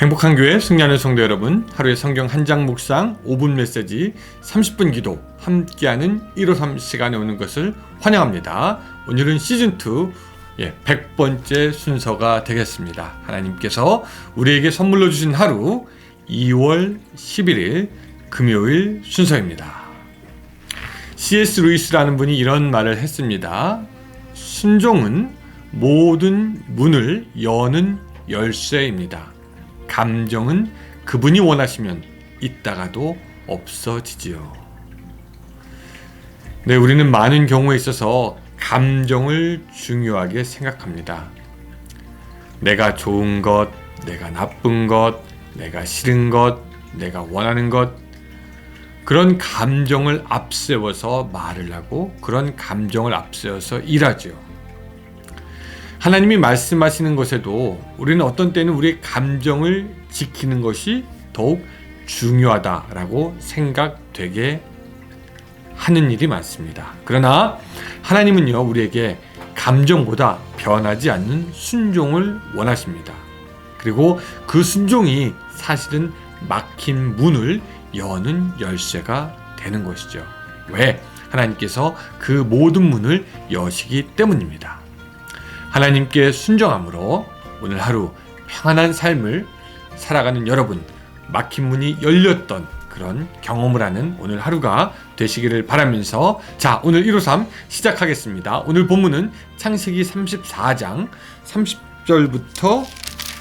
행복한 교회 승리하는 성도 여러분, 하루의 성경 한 장 묵상 5분 메시지 30분 기도 함께하는 153 시간에 오는 것을 환영합니다. 오늘은 시즌2 100번째 순서가 되겠습니다. 하나님께서 우리에게 선물로 주신 하루 2월 11일 금요일 순서입니다. C.S. 루이스라는 분이 이런 말을 했습니다. 순종은 모든 문을 여는 열쇠입니다. 감정은 그분이 원하시면 있다가도 없어지지요. 네, 우리는 많은 경우에 있어서 감정을 중요하게 생각합니다. 내가 좋은 것, 내가 나쁜 것, 내가 싫은 것, 내가 원하는 것, 그런 감정을 앞세워서 말을 하고 그런 감정을 앞세워서 일하죠. 하나님이 말씀하시는 것에도 우리는 어떤 때는 우리의 감정을 지키는 것이 더욱 중요하다라고 생각되게 하는 일이 많습니다. 그러나 하나님은요, 우리에게 감정보다 변하지 않는 순종을 원하십니다. 그리고 그 순종이 사실은 막힌 문을 여는 열쇠가 되는 것이죠. 왜? 하나님께서 그 모든 문을 여시기 때문입니다. 하나님께 순종함으로 오늘 하루 평안한 삶을 살아가는 여러분, 막힌 문이 열렸던 그런 경험을 하는 오늘 하루가 되시기를 바라면서, 자, 오늘 153 시작하겠습니다. 오늘 본문은 창세기 34장 30절부터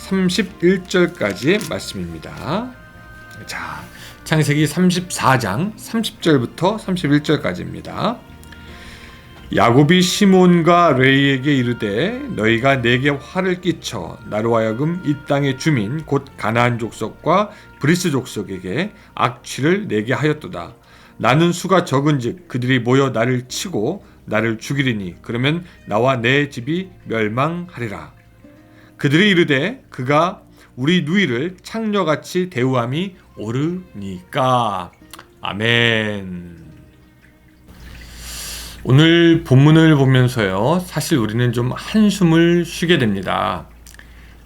31절까지의 말씀입니다. 자, 창세기 34장 30절부터 31절까지입니다. 야곱이 시몬과 레이에게 이르되 너희가 내게 화를 끼쳐 나로 하여금 이 땅의 주민 곧 가나안 족속과 브리스 족속에게 악취를 내게 하였도다. 나는 수가 적은즉 그들이 모여 나를 치고 나를 죽이리니 그러면 나와 내 집이 멸망하리라. 그들이 이르되 그가 우리 누이를 창녀같이 대우함이 옳으니까. 아멘. 오늘 본문을 보면서요, 사실 우리는 좀 한숨을 쉬게 됩니다.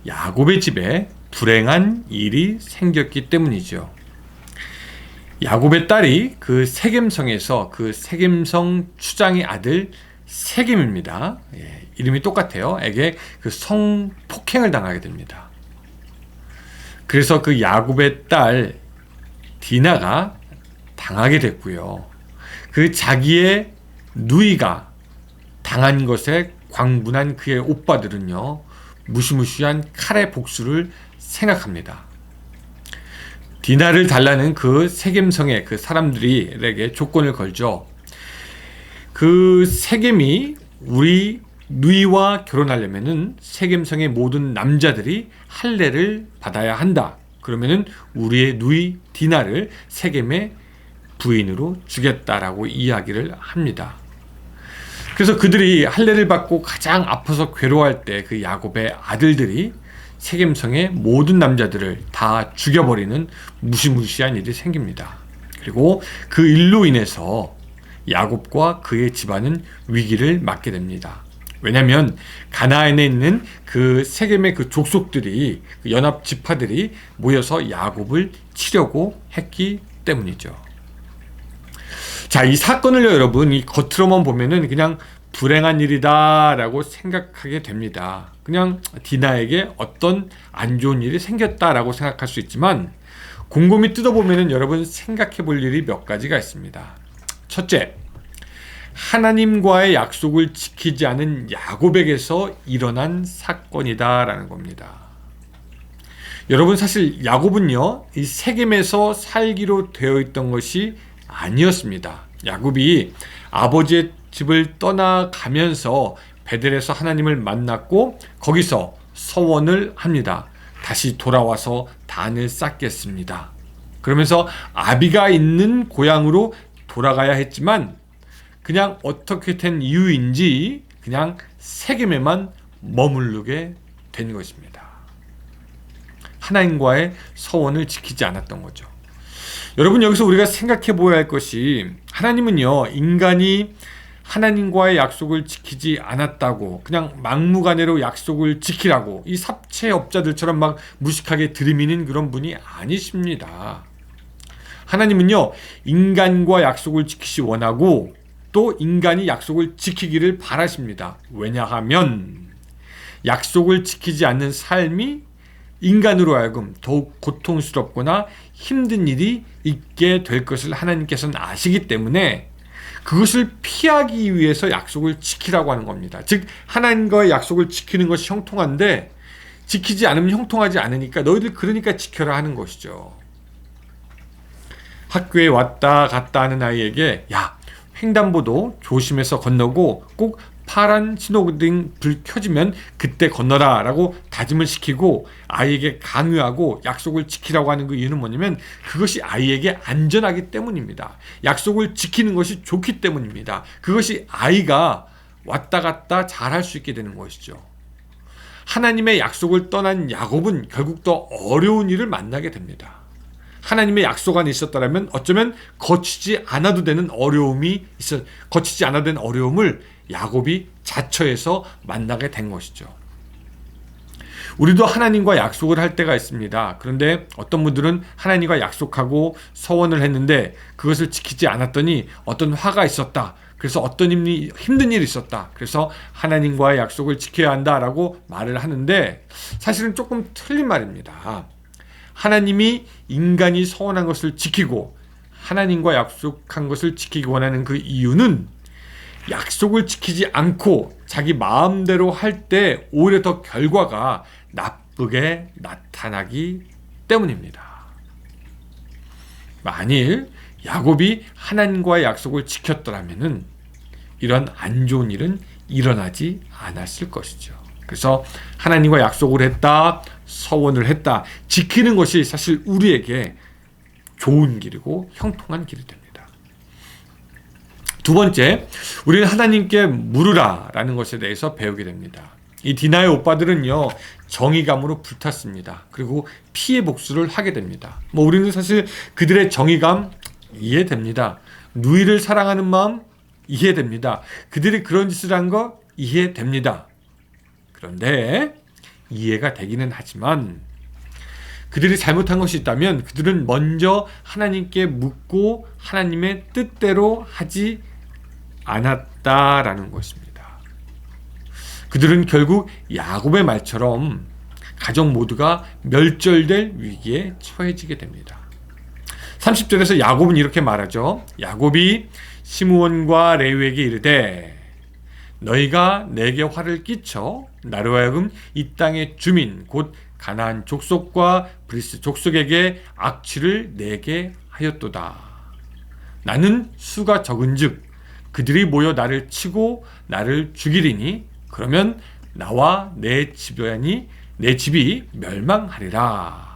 야곱의 집에 불행한 일이 생겼기 때문이죠. 야곱의 딸이 그 세겜성에서 그 세겜성 추장의 아들 세겜입니다. 이름이 똑같아요. 에게 그 성폭행을 당하게 됩니다. 그래서 그 야곱의 딸 디나가 당하게 됐고요. 그 자기의 누이가 당한 것에 광분한 그의 오빠들은요, 무시무시한 칼의 복수를 생각합니다. 디나를 달라는 그 세겜성의 그 사람들에게 조건을 걸죠. 그 세겜이 우리 누이와 결혼하려면은 세겜성의 모든 남자들이 할례를 받아야 한다. 그러면은 우리의 누이 디나를 세겜의 부인으로 주겠다라고 이야기를 합니다. 그래서 그들이 할례를 받고 가장 아파서 괴로워할 때 그 야곱의 아들들이 세겜성의 모든 남자들을 다 죽여버리는 무시무시한 일이 생깁니다. 그리고 그 일로 인해서 야곱과 그의 집안은 위기를 맞게 됩니다. 왜냐하면 가나안에 있는 그 세겜의 그 족속들이, 그 연합 지파들이 모여서 야곱을 치려고 했기 때문이죠. 자, 이 사건을 여러분, 이 겉으로만 보면은 그냥 불행한 일이다라고 생각하게 됩니다. 그냥 디나에게 어떤 안 좋은 일이 생겼다라고 생각할 수 있지만, 곰곰이 뜯어보면은 여러분 생각해 볼 일이 몇 가지가 있습니다. 첫째, 하나님과의 약속을 지키지 않은 야곱에게서 일어난 사건이다라는 겁니다. 여러분, 사실 야곱은요, 이 세겜에서 살기로 되어 있던 것이 아니었습니다. 야곱이 아버지의 집을 떠나가면서 베델에서 하나님을 만났고 거기서 서원을 합니다. 다시 돌아와서 단을 쌓겠습니다. 그러면서 아비가 있는 고향으로 돌아가야 했지만 그냥 어떻게 된 이유인지 그냥 세겜에만 머무르게 된 것입니다. 하나님과의 서원을 지키지 않았던 거죠. 여러분, 여기서 우리가 생각해 보아야 할 것이, 하나님은요, 인간이 하나님과의 약속을 지키지 않았다고 그냥 막무가내로 약속을 지키라고 이 삽채업자들처럼 막 무식하게 들이미는 그런 분이 아니십니다. 하나님은요, 인간과 약속을 지키시 원하고 또 인간이 약속을 지키기를 바라십니다. 왜냐하면 약속을 지키지 않는 삶이 인간으로 하여금 더욱 고통스럽거나 힘든 일이 있게 될 것을 하나님께서는 아시기 때문에 그것을 피하기 위해서 약속을 지키라고 하는 겁니다. 즉 하나님과의 약속을 지키는 것이 형통한데 지키지 않으면 형통하지 않으니까 너희들 그러니까 지켜라 하는 것이죠. 학교에 왔다 갔다 하는 아이에게 야, 횡단보도 조심해서 건너고 꼭 파란 신호등 불 켜지면 그때 건너라 라고 다짐을 시키고 아이에게 강요하고 약속을 지키라고 하는 그 이유는 뭐냐면 그것이 아이에게 안전하기 때문입니다. 약속을 지키는 것이 좋기 때문입니다. 그것이 아이가 왔다 갔다 잘할 수 있게 되는 것이죠. 하나님의 약속을 떠난 야곱은 결국 더 어려운 일을 만나게 됩니다. 하나님의 약속 안에 있었다면 어쩌면 거치지 않아도 되는 거치지 않아도 되는 어려움을 야곱이 자처해서 만나게 된 것이죠. 우리도 하나님과 약속을 할 때가 있습니다. 그런데 어떤 분들은 하나님과 약속하고 서원을 했는데 그것을 지키지 않았더니 어떤 화가 있었다. 그래서 어떤 힘든 일이 있었다. 그래서 하나님과의 약속을 지켜야 한다라고 말을 하는데 사실은 조금 틀린 말입니다. 하나님이 인간이 서원한 것을 지키고 하나님과 약속한 것을 지키기 원하는 그 이유는 약속을 지키지 않고 자기 마음대로 할 때 오히려 더 결과가 나쁘게 나타나기 때문입니다. 만일 야곱이 하나님과의 약속을 지켰더라면 이런 안 좋은 일은 일어나지 않았을 것이죠. 그래서 하나님과 약속을 했다, 서원을 했다, 지키는 것이 사실 우리에게 좋은 길이고 형통한 길이 됩니다. 두 번째, 우리는 하나님께 물으라 라는 것에 대해서 배우게 됩니다. 이 디나의 오빠들은요, 정의감으로 불탔습니다. 그리고 피해 복수를 하게 됩니다. 우리는 사실 그들의 정의감 이해됩니다. 누이를 사랑하는 마음 이해됩니다. 그들이 그런 짓을 한 거 이해됩니다. 그런데 이해가 되기는 하지만 그들이 잘못한 것이 있다면 그들은 먼저 하나님께 묻고 하나님의 뜻대로 하지 않았다라는 것입니다. 그들은 결국 야곱의 말처럼 가족 모두가 멸절될 위기에 처해지게 됩니다. 30절에서 야곱은 이렇게 말하죠. 야곱이 시므온과 레위에게 이르되 너희가 내게 화를 끼쳐 나로 하여금 이 땅의 주민 곧 가나안 족속과 브리스 족속에게 악취를 내게 하였도다. 나는 수가 적은즉 그들이 모여 나를 치고 나를 죽이리니 그러면 나와 내 집이 멸망하리라.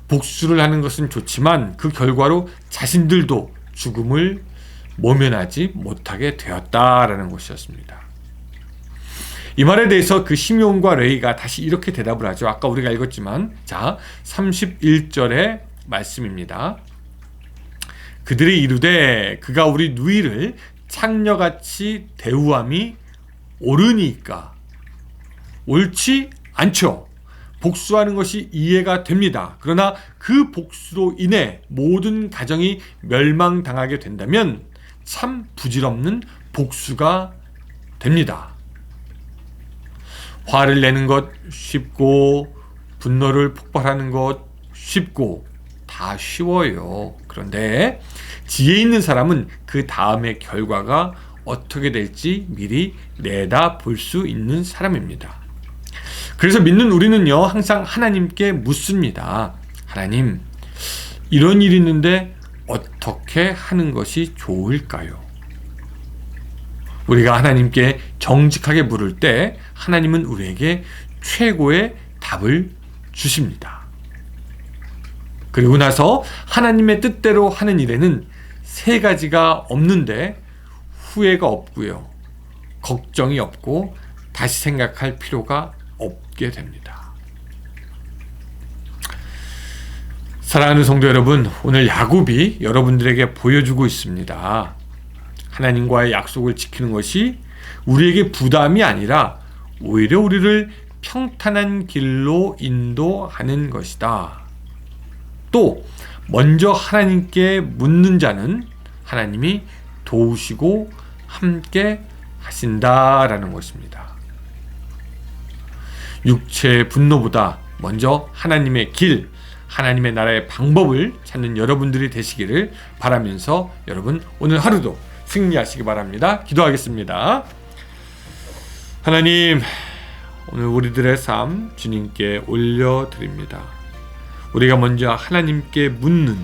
복수를 하는 것은 좋지만 그 결과로 자신들도 죽음을 모면하지 못하게 되었다라는 것이었습니다. 이 말에 대해서 그 시므온과 레위가 다시 이렇게 대답을 하죠. 아까 우리가 읽었지만 자 31절의 말씀입니다. 그들이 이르되 그가 우리 누이를 창녀같이 대우함이 옳으니까 옳지 않죠. 복수하는 것이 이해가 됩니다. 그러나 그 복수로 인해 모든 가정이 멸망당하게 된다면 참 부질없는 복수가 됩니다. 화를 내는 것 쉽고 분노를 폭발하는 것 쉽고 다 쉬워요. 그런데 지혜 있는 사람은 그 다음의 결과가 어떻게 될지 미리 내다볼 수 있는 사람입니다. 그래서 믿는 우리는요 항상 하나님께 묻습니다. 하나님, 이런 일이 있는데 어떻게 하는 것이 좋을까요? 우리가 하나님께 정직하게 물을 때 하나님은 우리에게 최고의 답을 주십니다. 그리고 나서 하나님의 뜻대로 하는 일에는 세 가지가 없는데 후회가 없고요, 걱정이 없고 다시 생각할 필요가 없게 됩니다. 사랑하는 성도 여러분, 오늘 야곱이 여러분들에게 보여주고 있습니다. 하나님과의 약속을 지키는 것이 우리에게 부담이 아니라 오히려 우리를 평탄한 길로 인도하는 것이다. 또 먼저 하나님께 묻는 자는 하나님이 도우시고 함께 하신다라는 것입니다. 육체의 분노보다 먼저 하나님의 길, 하나님의 나라의 방법을 찾는 여러분들이 되시기를 바라면서 여러분 오늘 하루도 승리하시기 바랍니다. 기도하겠습니다. 하나님, 오늘 우리들의 삶 주님께 올려드립니다. 우리가 먼저 하나님께 묻는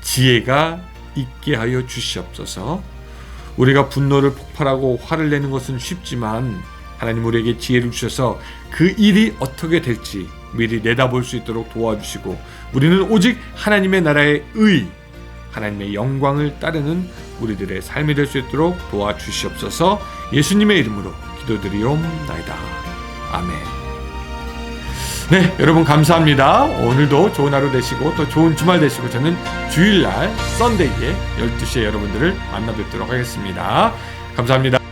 지혜가 있게 하여 주시옵소서. 우리가 분노를 폭발하고 화를 내는 것은 쉽지만 하나님 우리에게 지혜를 주셔서 그 일이 어떻게 될지 미리 내다볼 수 있도록 도와주시고 우리는 오직 하나님의 나라의 의, 하나님의 영광을 따르는 우리들의 삶이 될 수 있도록 도와주시옵소서. 예수님의 이름으로 기도드리옵나이다. 아멘. 네, 여러분 감사합니다. 오늘도 좋은 하루 되시고 또 좋은 주말 되시고 저는 주일날 썬데이에 12시에 여러분들을 만나 뵙도록 하겠습니다. 감사합니다.